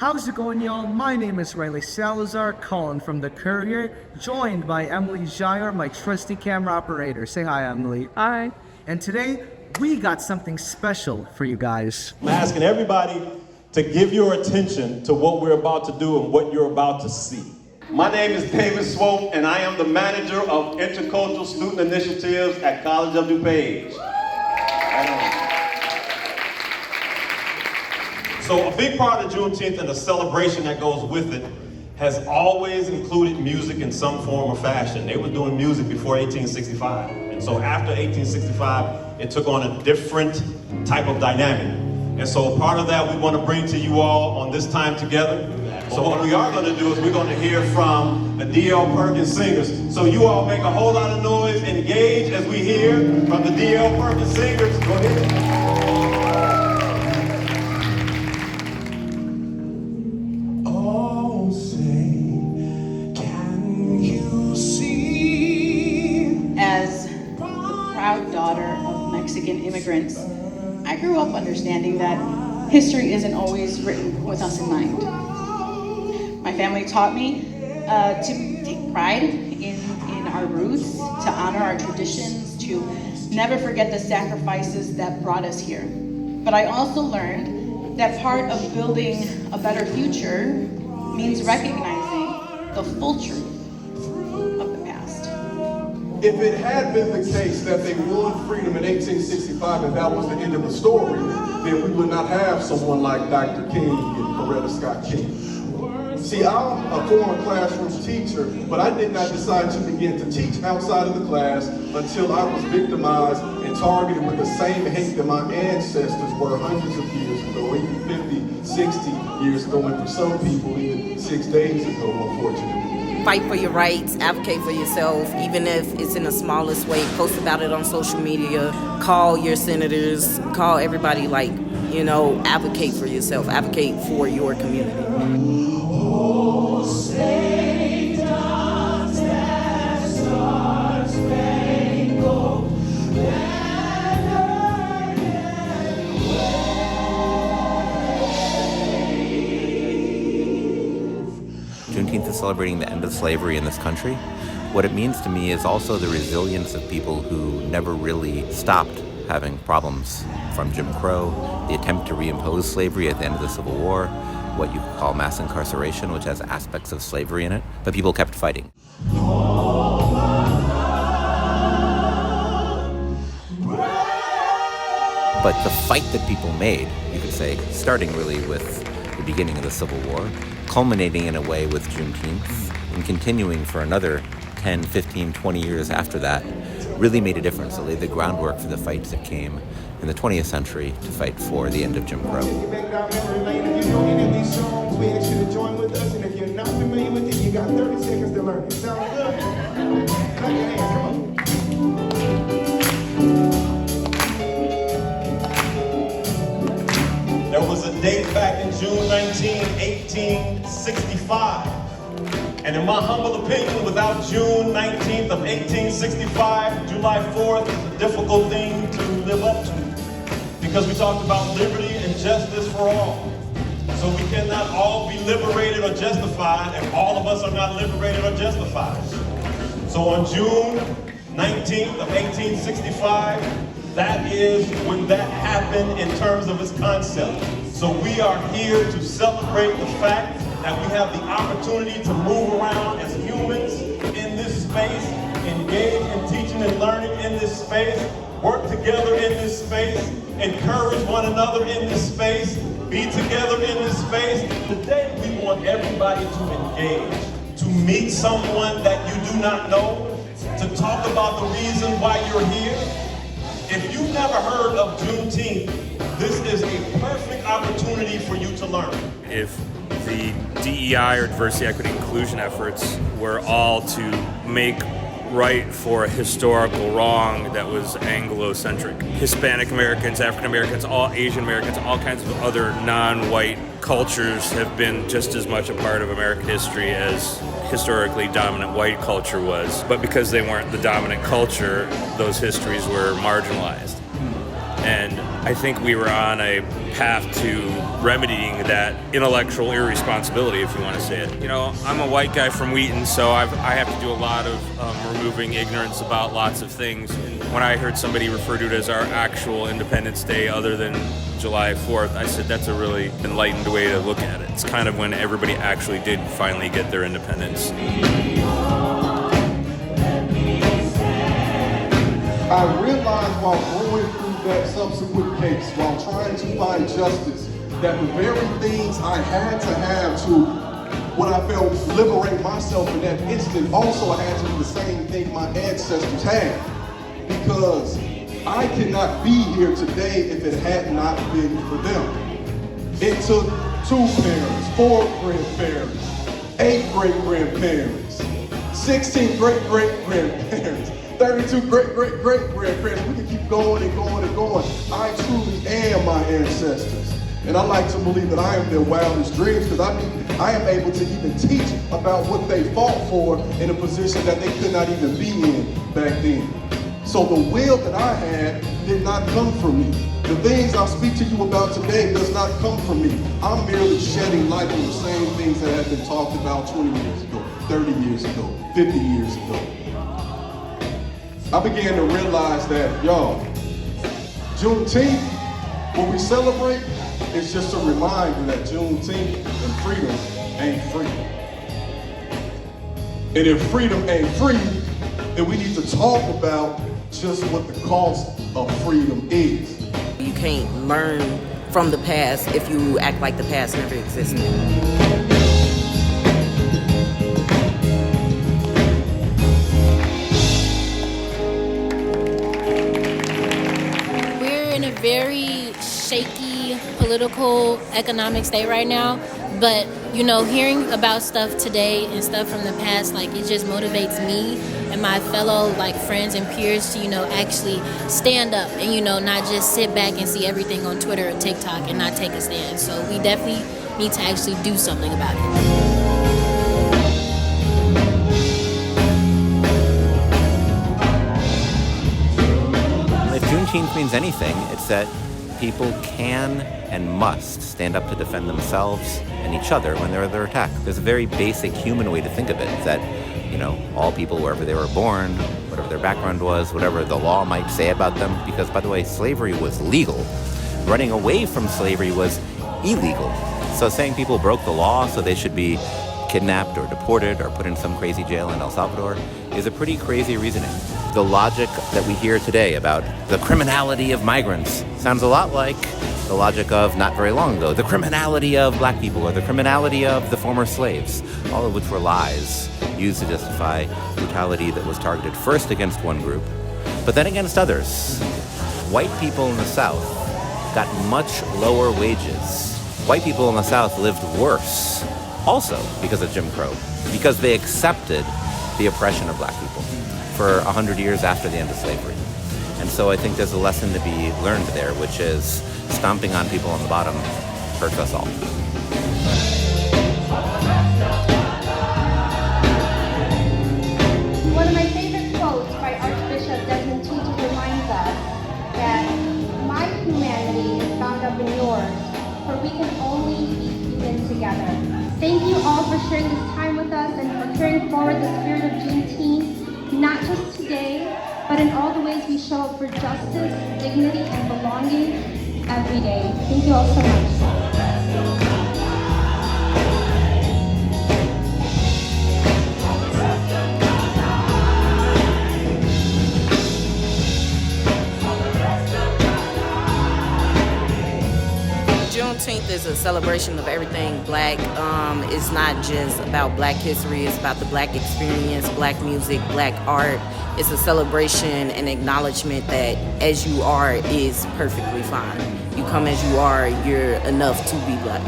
How's it going, y'all? My name is Riley Salazar, calling from the Courier, joined by Emily Jair, my trusty camera operator. Say hi, Emily. Hi. And today, we got something special for you guys. I'm asking everybody to give your attention to what we're about to do and what you're about to see. My name is David Swope, and I am the manager of Intercultural Student Initiatives at College of DuPage. So a big part of Juneteenth and the celebration that goes with it has always included music in some form or fashion. They were doing music before 1865. And so after 1865, it took on a different type of dynamic. And so part of that we want to bring to you all on this time together. So what we are going to do is we're going to hear from the D.L. Perkins singers. So you all make a whole lot of noise, engage as we hear from the D.L. Perkins singers. Go ahead. As the proud daughter of Mexican immigrants, I grew up understanding that history isn't always written with us in mind. My family taught me to take pride in our roots, to honor our traditions, to never forget the sacrifices that brought us here. But I also learned that part of building a better future means recognizing the full truth of the past. If it had been the case that they won freedom in 1865 and that was the end of the story, then we would not have someone like Dr. King and Coretta Scott King. See, I'm a former classroom teacher, but I did not decide to begin to teach outside of the class until I was victimized and targeted with the same hate that my ancestors were hundreds of years ago, even 50, 60 years ago, and for some people, even 6 days ago, unfortunately. Fight for your rights, advocate for yourself, even if it's in the smallest way. Post about it on social media, call your senators, call everybody, advocate for yourself, advocate for your community. Juneteenth is celebrating the end of slavery in this country. What it means to me is also the resilience of people who never really stopped having problems from Jim Crow, the attempt to reimpose slavery at the end of the Civil War, what you call mass incarceration, which has aspects of slavery in it, but people kept fighting. But the fight that people made, you could say, starting really with the beginning of the Civil War, culminating in a way with Juneteenth, and continuing for another 10, 15, 20 years after that, really made a difference. It laid the groundwork for the fights that came in the 20th century to fight for the end of Jim Crow. If you know any of these songs, we ask you to join with us, and if you're not familiar with it, you got 30 seconds to learn it. Sound good? Clap your hands, come on. There was a date back in June 19, 1865. And in my humble opinion, without June 19th of 1865, July 4th is a difficult thing to live up to. Because we talked about liberty and justice for all. So we cannot all be liberated or justified, and all of us are not liberated or justified. So on June 19th of 1865, that is when that happened in terms of its concept. So we are here to celebrate the fact that we have the opportunity to move around as humans in this space, engage in teaching and learning in this space, work together in this space, encourage one another in this space, be together in this space. Today we want everybody to engage, to meet someone that you do not know, to talk about the reason why you're here. If you've never heard of Juneteenth, this is a perfect opportunity for you to learn. If the DEI or diversity, equity, inclusion efforts were all to make right for a historical wrong that was Anglo-centric. Hispanic Americans, African Americans, all Asian Americans, all kinds of other non-white cultures have been just as much a part of American history as historically dominant white culture was. But because they weren't the dominant culture, those histories were marginalized. And I think we were on a path to remedying that intellectual irresponsibility, if you want to say it. You know, I'm a white guy from Wheaton, so I have to do a lot of removing ignorance about lots of things. And when I heard somebody refer to it as our actual Independence Day other than July 4th, I said that's a really enlightened way to look at it. It's kind of when everybody actually did finally get their independence. I realized while going through that subsequent case, while trying to find justice, that the very things I had to have to, what I felt, liberate myself in that instant, also had to be the same thing my ancestors had. Because I cannot be here today if it had not been for them. It took 2 parents, 4 grandparents, 8 great-grandparents, 16 great-great-grandparents, 32 great-great-great-grandparents. We can keep going and going and going. I truly am my ancestors. And I like to believe that I am their wildest dreams, because I am able to even teach about what they fought for in a position that they could not even be in back then. So the will that I had did not come from me. The things I speak to you about today does not come from me. I'm merely shedding light on the same things that have been talked about 20 years ago, 30 years ago, 50 years ago. I began to realize that, y'all, Juneteenth, what we celebrate, is just a reminder that Juneteenth and freedom ain't free. And if freedom ain't free, then we need to talk about just what the cost of freedom is. You can't learn from the past if you act like the past never existed. Very shaky political economic state right now, but you know, hearing about stuff today and stuff from the past, like, it just motivates me and my fellow like friends and peers to, you know, actually stand up and, you know, not just sit back and see everything on Twitter or TikTok and not take a stand. So we definitely need to actually do something about it. If Juneteenth means anything, it's that people can and must stand up to defend themselves and each other when they're under attack. There's a very basic human way to think of it, that, you know, all people, wherever they were born, whatever their background was, whatever the law might say about them, because, by the way, slavery was legal. Running away from slavery was illegal. So saying people broke the law so they should be kidnapped or deported or put in some crazy jail in El Salvador is a pretty crazy reasoning. The logic that we hear today about the criminality of migrants sounds a lot like the logic of, not very long ago, the criminality of black people or the criminality of the former slaves, all of which were lies used to justify brutality that was targeted first against one group, but then against others. White people in the South got much lower wages. White people in the South lived worse, also because of Jim Crow, because they accepted the oppression of black people for 100 years after the end of slavery. And so I think there's a lesson to be learned there, which is stomping on people on the bottom hurts us all. One of my favorite quotes by Archbishop Desmond Tutu reminds us that my humanity is bound up in yours, for we can only be human together. Thank you all for sharing this time with us and for carrying forward the spirit of Juneteenth, not just today, but in all the ways we show up for justice, dignity, and belonging every day. Thank you all so much. Juneteenth is a celebration of everything black. It's not just about black history, it's about the black experience, black music, black art. It's a celebration and acknowledgement that as you are is perfectly fine. You come as you are, you're enough to be black.